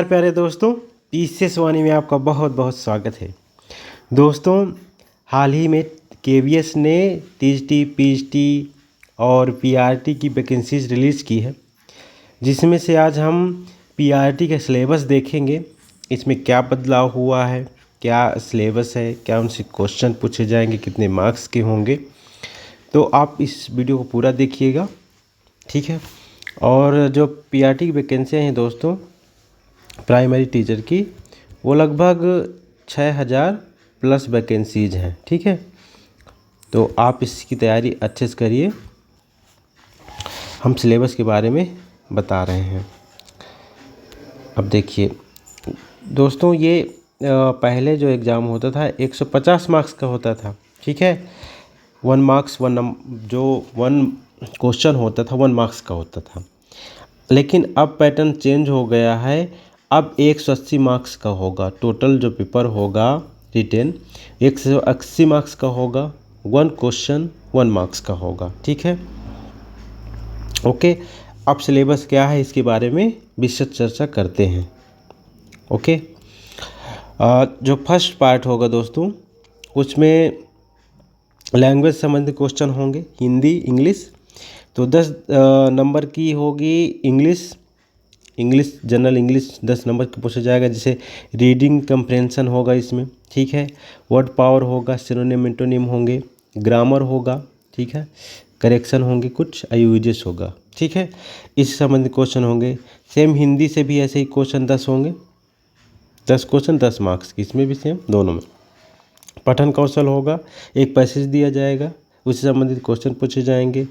प्यारे दोस्तों, पीसीएस वाणी में आपका बहुत बहुत स्वागत है। दोस्तों, हाल ही में केवीएस ने टीजीटी, पीजीटी और पीआरटी की वैकेंसीज रिलीज़ की है, जिसमें से आज हम पीआरटी का सिलेबस देखेंगे। इसमें क्या बदलाव हुआ है, क्या सिलेबस है, क्या उनसे क्वेश्चन पूछे जाएंगे, कितने मार्क्स के होंगे। तो आप इस वीडियो को पूरा देखिएगा, ठीक है। और जो पीआरटी की वैकेंसियाँ हैं दोस्तों, प्राइमरी टीचर की, वो लगभग 6000 प्लस वैकेंसीज हैं, ठीक है। तो आप इसकी तैयारी अच्छे से करिए। हम सिलेबस के बारे में बता रहे हैं। अब देखिए दोस्तों, ये पहले जो एग्ज़ाम होता था 150 मार्क्स का होता था, ठीक है। 1 क्वेश्चन होता था 1 मार्क्स का होता था। लेकिन अब पैटर्न चेंज हो गया है। अब 180 मार्क्स का होगा। टोटल जो पेपर होगा रिटेन 180 मार्क्स का होगा। 1 क्वेश्चन 1 मार्क्स का होगा, ठीक है। ओके, अब सिलेबस क्या है इसके बारे में विस्तृत चर्चा करते हैं। ओके, जो फर्स्ट पार्ट होगा दोस्तों, उसमें लैंग्वेज संबंधित क्वेश्चन होंगे, हिंदी, इंग्लिश। तो 10 नंबर की होगी इंग्लिश जनरल इंग्लिश 10 नंबर का पूछा जाएगा। जैसे रीडिंग कंप्रेंशन होगा इसमें, ठीक है। वर्ड पावर होगा, सिनोनिम एंटोनिम होंगे, ग्रामर होगा, ठीक है। करेक्शन होंगे, कुछ यूजेस होगा, ठीक है। इस संबंधित क्वेश्चन होंगे। सेम हिंदी से भी ऐसे ही क्वेश्चन 10 होंगे। 10 क्वेश्चन 10 मार्क्स की, इसमें भी सेम दोनों में। पठन कौशल होगा, एक पैसेज दिया जाएगा, उससे संबंधित क्वेश्चन पूछे जाएंगे।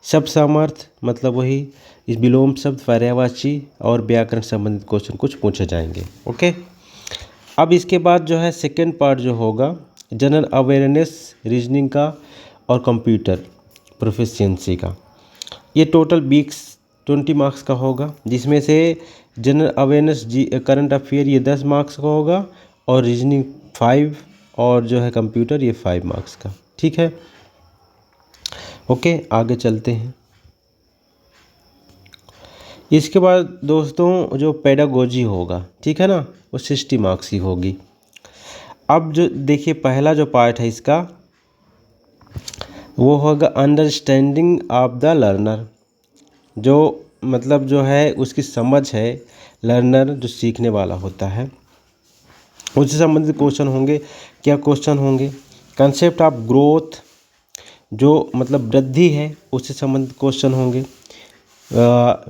शब्द सामर्थ्य मतलब वही इस विलोम शब्द, पर्यायवाची और व्याकरण संबंधित क्वेश्चन कुछ पूछे जाएंगे। ओके, अब इसके बाद जो है सेकेंड पार्ट जो होगा जनरल अवेयरनेस, रीजनिंग का और कंप्यूटर प्रोफिशिएंसी का। ये टोटल 20 मार्क्स का होगा, जिसमें से जनरल अवेयरनेस करंट अफेयर ये 10 मार्क्स का होगा और रीजनिंग 5 और जो है कंप्यूटर ये 5 मार्क्स का, ठीक है। ओके, आगे चलते हैं। इसके बाद दोस्तों जो पेडागोजी होगा, ठीक है ना, वो 60 मार्क्स की होगी। अब जो देखिए पहला जो पार्ट है इसका, वो होगा अंडरस्टैंडिंग ऑफ द लर्नर। जो मतलब जो है उसकी समझ है, लर्नर जो सीखने वाला होता है, उससे संबंधित क्वेश्चन होंगे। क्या क्वेश्चन होंगे? कंसेप्ट ऑफ ग्रोथ, जो मतलब वृद्धि है, उससे संबंधित क्वेश्चन होंगे।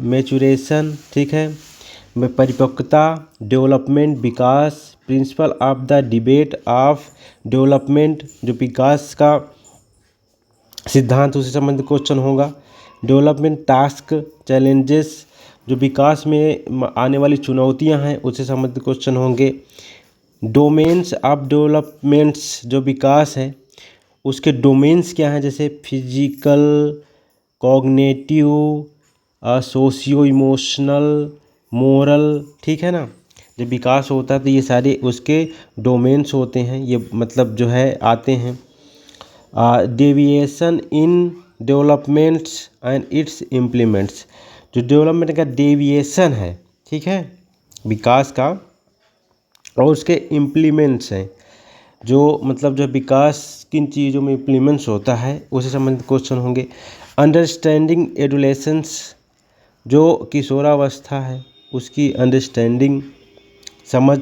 मैचुरेशन, ठीक है, परिपक्वता, development, Vikas, principle of the debate of development, जो विकास का सिद्धांत, उससे संबंधित क्वेश्चन होगा। डेवलपमेंट टास्क, चैलेंजेस, जो विकास में आने वाली चुनौतियां हैं, उससे संबंधित क्वेश्चन होंगे। डोमेन्स ऑफ डेवलपमेंट्स, जो विकास है उसके डोमेन्स क्या हैं, जैसे physical, cognitive, socio emotional, moral, ठीक है ना। जब विकास होता है तो ये सारे उसके डोमेन्स होते हैं, ये मतलब जो है आते हैं। Deviation in developments and it's implements, जो डेवलपमेंट का डेविएशन है, ठीक है, विकास का, और उसके इम्प्लीमेंट्स हैं, जो मतलब जो विकास किन चीज़ों में इम्प्लीमेंट्स होता है, उससे संबंधित क्वेश्चन होंगे। अंडरस्टैंडिंग एडोलेसेंस, जो किशोरावस्था है उसकी अंडरस्टैंडिंग, समझ।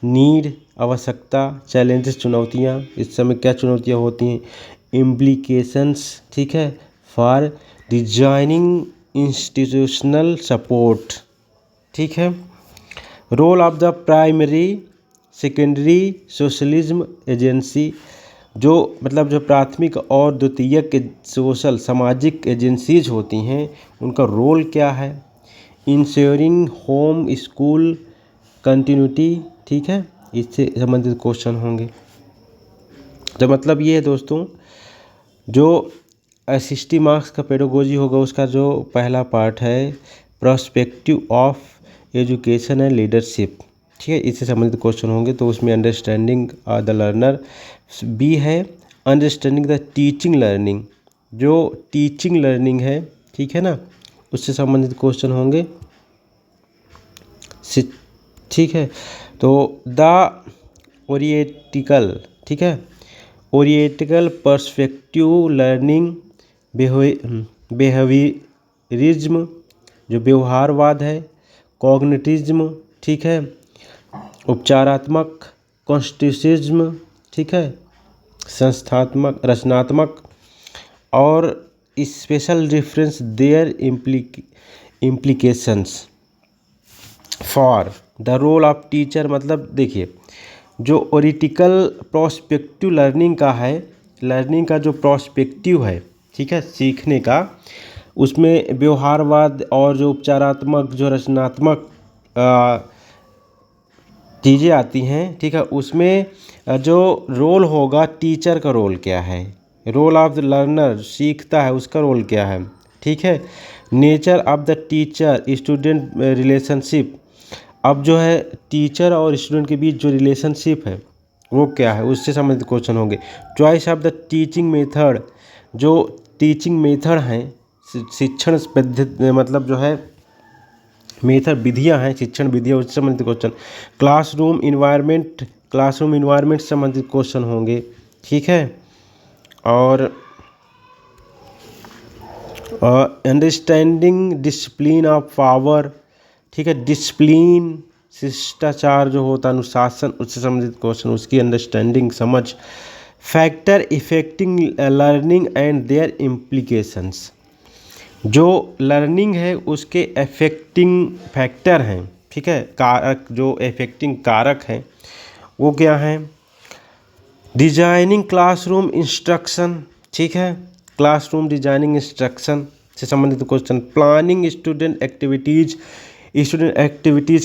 नीड, आवश्यकता, चैलेंजेस, चुनौतियाँ, इस समय क्या चुनौतियाँ होती हैं। इम्प्लीकेशंस, ठीक है, फॉर डिजाइनिंग इंस्टीट्यूशनल सपोर्ट, ठीक है। Role of the primary secondary socialism agency, जो मतलब जो प्राथमिक और द्वितीयक सोशल सामाजिक एजेंसीज होती हैं, उनका रोल क्या है। इंश्योरिंग होम स्कूल कंटिन्यूटी, ठीक है, इससे संबंधित क्वेश्चन होंगे। तो मतलब ये है दोस्तों, जो 60 मार्क्स का पेडागोजी होगा, उसका जो पहला पार्ट है prospective of education and leadership, ठीक है, इससे संबंधित क्वेश्चन होंगे। तो उसमें अंडरस्टैंडिंग द लर्नर, बी है अंडरस्टैंडिंग द टीचिंग लर्निंग, जो टीचिंग लर्निंग है, ठीक है ना, उससे संबंधित क्वेश्चन होंगे। ठीक है। तो द ओरिएटिकल, ठीक है, ओरिएटिकल पर्सपेक्टिव लर्निंग बिहेवियरिज्म जो व्यवहारवाद है, कॉग्निटिज्म, ठीक है, उपचारात्मक कॉन्स्टिट्यूशनिज्म, ठीक है, संस्थात्मक रचनात्मक और special reference their implications for the role of teacher. मतलब देखिए, जो ओरिटिकल प्रोस्पेक्टिव लर्निंग का है, लर्निंग का जो प्रोस्पेक्टिव है, ठीक है, सीखने का, उसमें व्यवहारवाद और जो उपचारात्मक जो रचनात्मक चीज़ें आती हैं, ठीक है, उसमें जो रोल होगा, टीचर का रोल क्या है, रोल ऑफ द लर्नर, सीखता है उसका रोल क्या है, ठीक है, nature of the teacher student relationship, अब जो है टीचर और स्टूडेंट के बीच जो रिलेशनशिप है वो क्या है, उससे संबंधित क्वेश्चन होंगे। Choice of the teaching method, जो टीचिंग मेथड हैं, शिक्षण पद्धति, मतलब जो है मेथड, विधियां हैं, शिक्षण विधियां, उससे संबंधित क्वेश्चन। क्लासरूम इन्वायरमेंट से संबंधित क्वेश्चन होंगे, ठीक है। और अंडरस्टैंडिंग डिसिप्लिन ऑफ पावर, ठीक है, डिसिप्लिन शिष्टाचार जो होता है, अनुशासन, उससे संबंधित क्वेश्चन, उसकी अंडरस्टैंडिंग समझ। Factor effecting learning and their implications, जो लर्निंग है उसके अफेक्टिंग फैक्टर हैं, ठीक है, कारक, जो अफेक्टिंग कारक हैं वो क्या हैं। डिजाइनिंग क्लासरूम इंस्ट्रक्शन, ठीक है, क्लासरूम डिजाइनिंग इंस्ट्रक्शन से संबंधित क्वेश्चन। प्लानिंग स्टूडेंट एक्टिविटीज़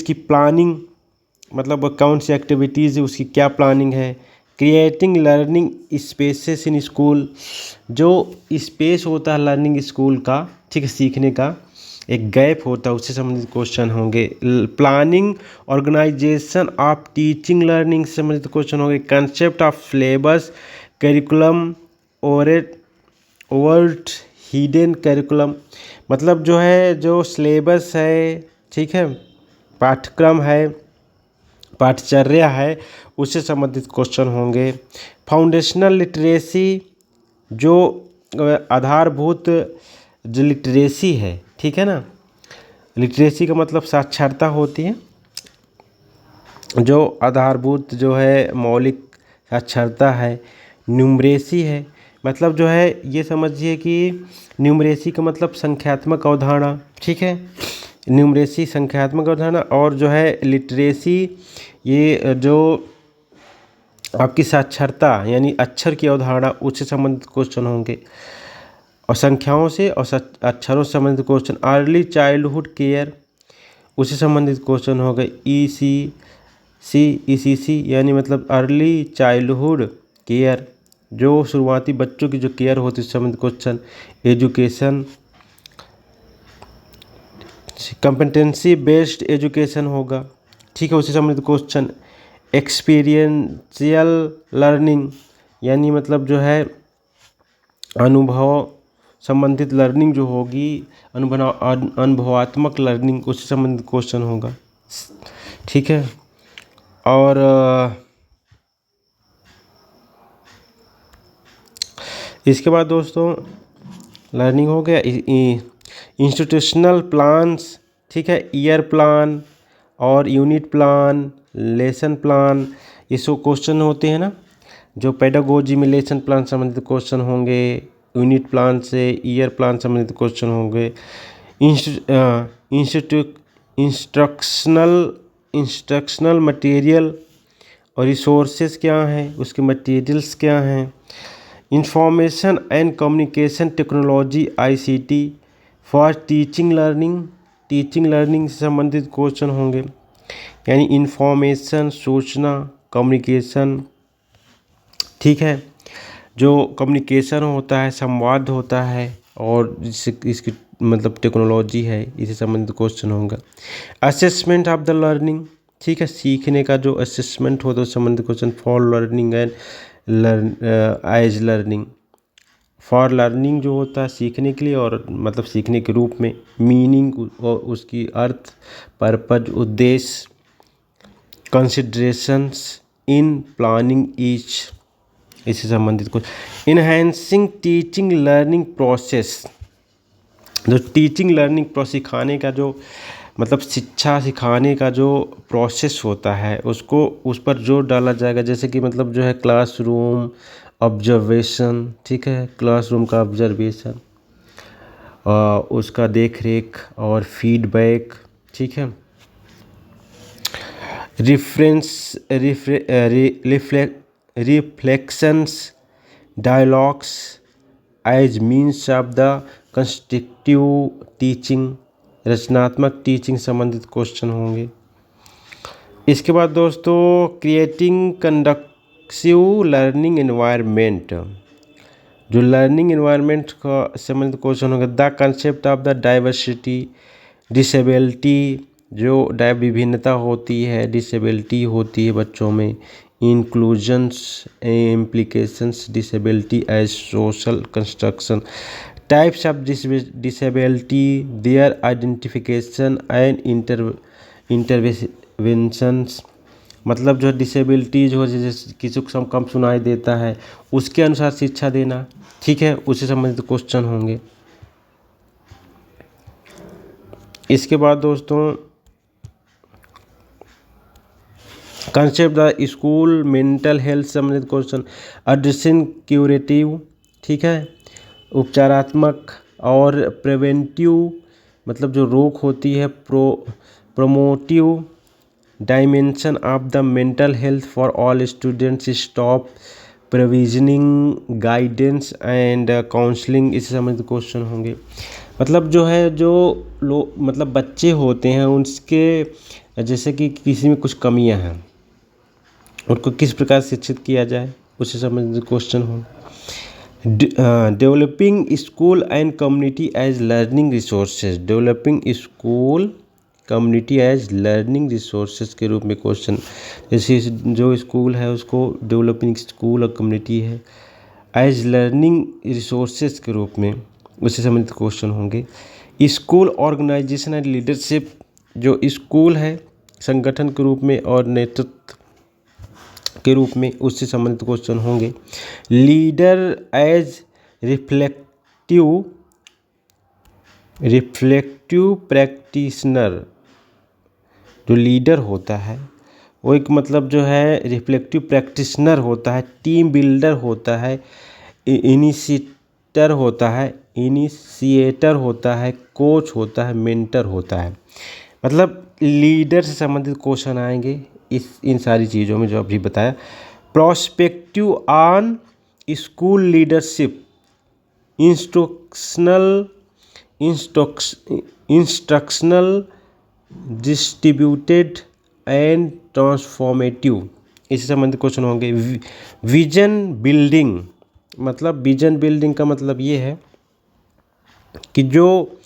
की प्लानिंग, मतलब कौन सी एक्टिविटीज़ है उसकी क्या प्लानिंग है। Creating learning spaces in school, जो स्पेस होता है लर्निंग स्कूल का, ठीक है, सीखने का एक गैप होता है, उससे संबंधित क्वेश्चन होंगे। Planning organization of teaching learning से संबंधित क्वेश्चन होंगे। Concept of syllabus curriculum overt hidden curriculum, मतलब जो है जो सिलेबस है, ठीक है, पाठ्यक्रम है, पाठचर्या है, उससे संबंधित क्वेश्चन होंगे। फाउंडेशनल लिटरेसी, जो आधारभूत जो लिटरेसी है, ठीक है ना, लिटरेसी का मतलब साक्षरता होती है, जो आधारभूत जो है मौलिक साक्षरता है। न्यूमरेसी है, मतलब जो है ये समझिए कि न्यूमरेसी का मतलब संख्यात्मक अवधारणा, ठीक है, न्यूमरेसी संख्यात्मक अवधारणा, और जो है लिटरेसी ये जो आपकी साक्षरता यानी अक्षर की अवधारणा, उससे संबंधित क्वेश्चन होंगे। और संख्याओं से और अक्षरों से संबंधित क्वेश्चन। अर्ली चाइल्डहुड केयर, उससे संबंधित क्वेश्चन हो गए। ईसीसी यानी मतलब अर्ली चाइल्डहुड केयर, जो शुरुआती बच्चों की जो केयर होती है, उससे संबंधित question. Education, competency based education होगा, ठीक है, उससे संबंधित क्वेश्चन। एक्सपीरियंशियल लर्निंग, यानी मतलब जो है अनुभव संबंधित लर्निंग जो होगी, अनुभवात्मक लर्निंग, उससे संबंधित क्वेश्चन होगा, ठीक है। और इसके बाद दोस्तों लर्निंग हो गया। इंस्टीट्यूशनल प्लान्स, ठीक है, ईयर प्लान और यूनिट प्लान, लेसन प्लान, ये सब क्वेश्चन होते हैं ना, जो पेडागोजी में लेसन प्लान संबंधित क्वेश्चन होंगे, यूनिट प्लान से ईयर प्लान संबंधित क्वेश्चन होंगे। इंस्ट्रक्शनल मटेरियल और रिसोर्सेज क्या हैं, उसके मटेरियल्स क्या हैं। Information and communication technology ICT for teaching learning से संबंधित क्वेश्चन होंगे, यानी इंफॉर्मेशन, सूचना, कम्युनिकेशन, ठीक है, जो कम्युनिकेशन होता है, संवाद होता है, और इसकी मतलब टेक्नोलॉजी है, इससे संबंधित क्वेश्चन होगा। असेसमेंट ऑफ द लर्निंग, ठीक है, सीखने का जो असेसमेंट होता है उससे संबंधित question. For learning and as learning, for learning जो होता है सीखने के लिए, और मतलब सीखने के रूप में। मीनिंग और उसकी अर्थ, पर्पज, उद्देश्य, कंसिडरेशंस इन प्लानिंग ईच, इससे संबंधित कुछ। इन्हेंसिंग टीचिंग लर्निंग प्रोसेस, जो टीचिंग लर्निंग सिखाने का जो मतलब शिक्षा सिखाने का जो प्रोसेस होता है उसको उस पर जोर डाला जाएगा। जैसे कि मतलब जो है क्लासरूम ऑब्जर्वेशन, ठीक है, क्लासरूम का ऑब्जर्वेशन, उसका देख रेख और फीडबैक, ठीक है, reflections, dialogues as means of the constructive teaching, रचनात्मक टीचिंग संबंधित क्वेश्चन होंगे। इसके बाद दोस्तों क्रिएटिंग कंडक्टिव लर्निंग एनवायरनमेंट, जो लर्निंग एनवायरनमेंट का संबंधित क्वेश्चन होगा। The concept of the diversity, disability, जो विभिन्नता होती है, डिसेबिलिटी होती है बच्चों में, inclusions, implications, disability as social construction, types of disability, their identification and interventions, मतलब जो डिसेबिलिटीज हो जैसे किसी को कम सुनाई देता है उसके अनुसार शिक्षा देना, ठीक है, उससे संबंधित क्वेश्चन होंगे। इसके बाद दोस्तों concept the school mental health संबंधित क्वेश्चन, एड्रेसिंग क्यूरेटिव, ठीक है, उपचारात्मक और प्रिवेंटिव, मतलब जो रोग होती है, promotive dimension of the mental health for all students, stop provisioning, guidance and counselling, इससे संबंधित क्वेश्चन होंगे। मतलब जो है जो मतलब बच्चे होते हैं उनके जैसे कि किसी में कुछ कमियां हैं उनको किस प्रकार शिक्षित किया जाए उससे संबंधित क्वेश्चन हो। Developing school and community as learning resources, developing school community as learning resources के रूप में क्वेश्चन, जैसे जो स्कूल है उसको डेवलपिंग स्कूल और कम्युनिटी है एज लर्निंग रिसोर्सेज के रूप में, उससे संबंधित क्वेश्चन होंगे। स्कूल ऑर्गेनाइजेशन एंड लीडरशिप, जो स्कूल है संगठन के रूप में और नेतृत्व के रूप में, उससे संबंधित क्वेश्चन होंगे। लीडर एज रिफ्लेक्टिव प्रैक्टिशनर, जो लीडर होता है वो एक मतलब जो है रिफ्लेक्टिव प्रैक्टिशनर होता है, टीम बिल्डर होता है, इनिशिएटर होता है, कोच होता है, मेंटर होता है। मतलब लीडर से संबंधित क्वेश्चन आएंगे इन सारी चीज़ों में जो अभी बताया। Prospective on school leadership, instructional, distributed and transformative, इससे संबंधित क्वेश्चन होंगे। विजन बिल्डिंग, मतलब विजन बिल्डिंग का मतलब ये है कि जो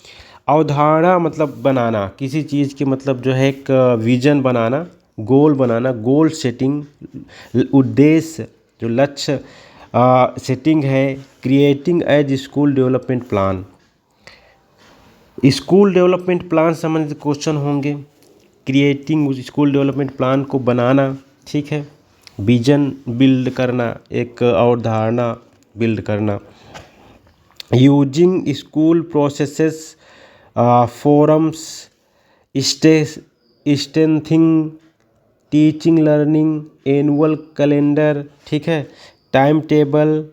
अवधारणा मतलब बनाना किसी चीज़ के, मतलब जो है एक विजन बनाना, गोल बनाना, गोल सेटिंग, उद्देश्य जो लक्ष्य सेटिंग है। Creating as school development plan, school development plan संबंधित क्वेश्चन होंगे। क्रिएटिंग स्कूल डेवलपमेंट प्लान को बनाना, ठीक है, विजन बिल्ड करना, एक अवधारणा बिल्ड करना। Using school processes, forums, strengthening teaching learning, annual calendar, ठीक है, time table,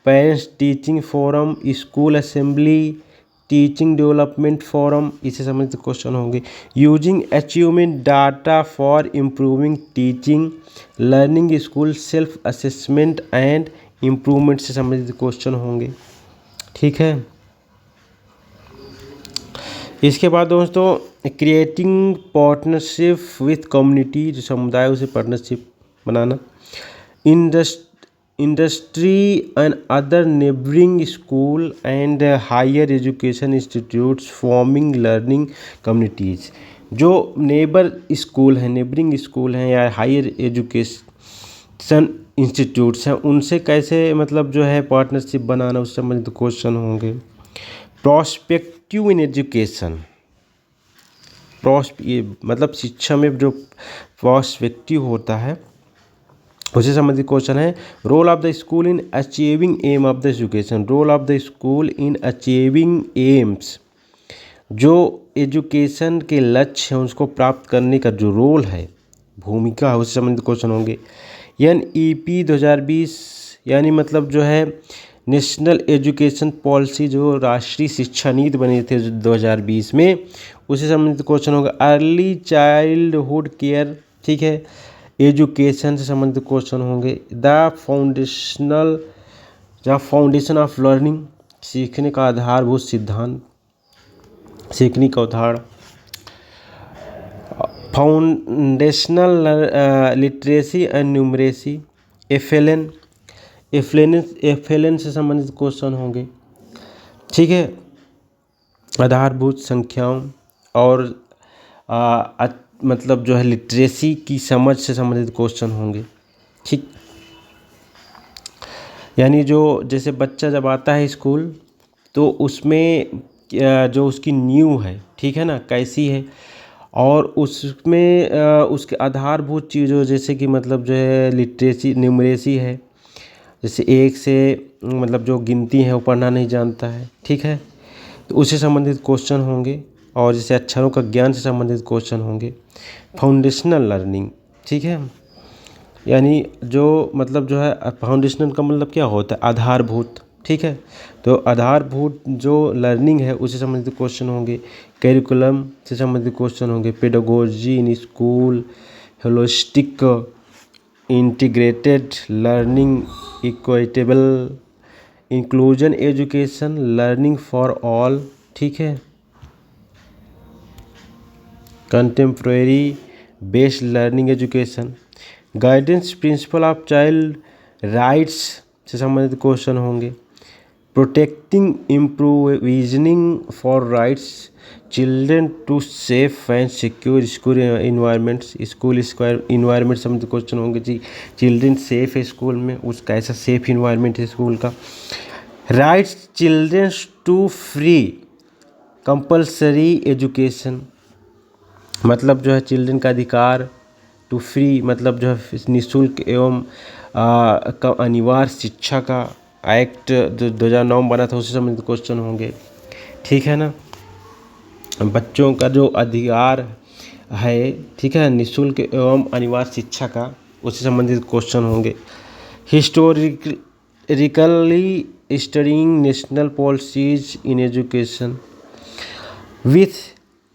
parents teaching forum, school assembly, teaching development forum, इससे संबंधित क्वेश्चन होंगे। Using achievement data for improving teaching learning, school self assessment and improvement से संबंधित question होंगे, ठीक है। इसके बाद दोस्तों क्रिएटिंग पार्टनरशिप विथ कम्युनिटी, जो समुदायों से पार्टनरशिप बनाना। Industry and other neighbouring school and higher education institutes forming learning communities, जो नेबर स्कूल हैं, नेबरिंग स्कूल हैं या हायर एजुकेशन इंस्टीट्यूट्स हैं, उनसे कैसे मतलब जो है पार्टनरशिप बनाना, उससे संबंधित क्वेश्चन होंगे। प्रोस्पेक्टिव इन एजुकेशन, मतलब शिक्षा में जो पर्सपेक्टिव होता है उससे संबंधित क्वेश्चन है। Role of the school in achieving aim of the education. Role of the school in achieving aims, जो एजुकेशन के लक्ष्य हैं उसको प्राप्त करने का जो रोल है, भूमिका है, उससे संबंधित क्वेश्चन होंगे। NEP 2020 यानी मतलब जो है नेशनल एजुकेशन पॉलिसी, जो राष्ट्रीय शिक्षा नीति बनी थी 2020 में, उससे संबंधित क्वेश्चन होगा। अर्ली चाइल्डहुड केयर, ठीक है, एजुकेशन से संबंधित क्वेश्चन होंगे। द फाउंडेशन ऑफ लर्निंग, सीखने का आधारभूत सिद्धांत, सीखने का उदाहरण। Foundational literacy and numeracy, FLN से संबंधित क्वेश्चन होंगे, ठीक है। आधारभूत संख्याओं और मतलब जो है लिटरेसी की समझ से संबंधित क्वेश्चन होंगे, ठीक। यानी जो जैसे बच्चा जब आता है स्कूल तो उसमें जो उसकी नींव है, ठीक है ना, कैसी है, और उसमें उसके आधारभूत चीज़ों जैसे कि मतलब जो है लिटरेसी न्यूमरेसी है, जैसे 1 से मतलब जो गिनती है वो पढ़ना नहीं जानता है, ठीक है, तो उससे संबंधित क्वेश्चन होंगे। और जैसे अक्षरों का ज्ञान से संबंधित क्वेश्चन होंगे। फाउंडेशनल लर्निंग, ठीक है, यानी जो मतलब जो है फाउंडेशनल का मतलब क्या होता है, आधारभूत, ठीक है, तो आधारभूत जो लर्निंग है उससे संबंधित क्वेश्चन होंगे। करिकुलम से संबंधित क्वेश्चन होंगे। Pedagogy in school, holistic integrated learning, equitable inclusion education, learning for all, ठीक है, contemporary based learning education. Guidance principal of child rights से संबंधित क्वेश्चन होंगे। Protecting improvisioning for rights children to safe and secure school environments, school environment संबंधित question होंगे जी। Children safe है school में, उसका ऐसा सेफ इन्वायरमेंट है स्कूल का। Rights children to free compulsory education, मतलब जो है चिल्ड्रेन का अधिकार, टू फ्री मतलब जो है निःशुल्क एवं अनिवार्य शिक्षा का एक्ट जो 2009 में बना था उससे संबंधित क्वेश्चन होंगे, ठीक है ना। बच्चों का जो अधिकार है, ठीक है, निःशुल्क एवं अनिवार्य शिक्षा का, उससे संबंधित क्वेश्चन होंगे। Historically studying national policies in education with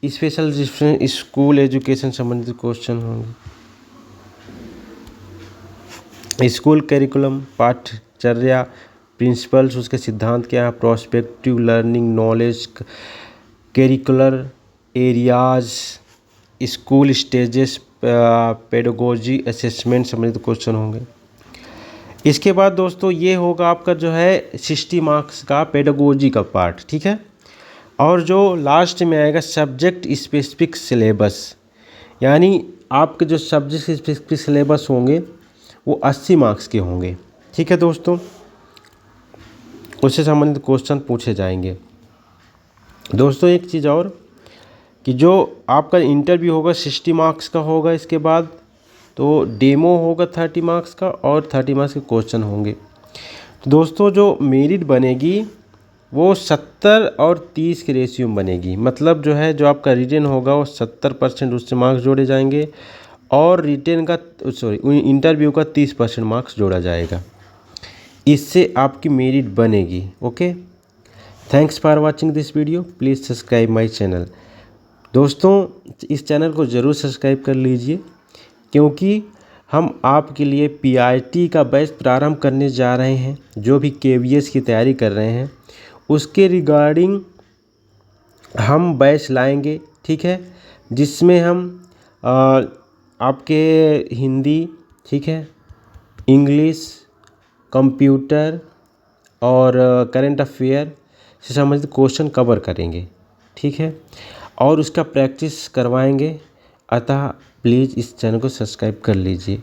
special reference school education संबंधित क्वेश्चन होंगे। स्कूल करिकुलम, पाठ्यचर्या, प्रिंसिपल्स, उसके सिद्धांत क्या है, prospective learning, knowledge, curricular areas, school stages, pedagogy, assessment संबंधित क्वेश्चन होंगे। इसके बाद दोस्तों ये होगा आपका जो है 60 मार्क्स का पेडागोजी का पार्ट, ठीक है। और जो लास्ट में आएगा सब्जेक्ट स्पेसिफिक सिलेबस, यानी आपके जो सब्जेक्ट स्पेसिफिक सिलेबस होंगे वो 80 मार्क्स के होंगे, ठीक है दोस्तों। उससे संबंधित क्वेश्चन पूछे जाएंगे। दोस्तों एक चीज़ और कि जो आपका इंटरव्यू होगा 60 मार्क्स का होगा, इसके बाद तो डेमो होगा 30 मार्क्स का और 30 मार्क्स के क्वेश्चन होंगे। तो दोस्तों जो मेरिट बनेगी वो 70 और 30 के रेशियो में बनेगी, मतलब जो है जो आपका रिटन होगा वो 70% उससे मार्क्स जोड़े जाएंगे और रिटन का इंटरव्यू का 30% मार्क्स जोड़ा जाएगा। इससे आपकी मेरिट बनेगी। Okay, thanks for watching this video, please subscribe my channel. दोस्तों इस चैनल को ज़रूर सब्सक्राइब कर लीजिए, क्योंकि हम आपके लिए PRT का बैच प्रारंभ करने जा रहे हैं। जो भी KVS की तैयारी कर रहे हैं उसके रिगार्डिंग हम बैच लाएंगे, ठीक है, जिसमें हम आपके हिंदी, ठीक है, इंग्लिश, कंप्यूटर और करंट अफेयर से संबंधित क्वेश्चन कवर करेंगे, ठीक है, और उसका प्रैक्टिस करवाएंगे। अतः प्लीज़ इस चैनल को सब्सक्राइब कर लीजिए।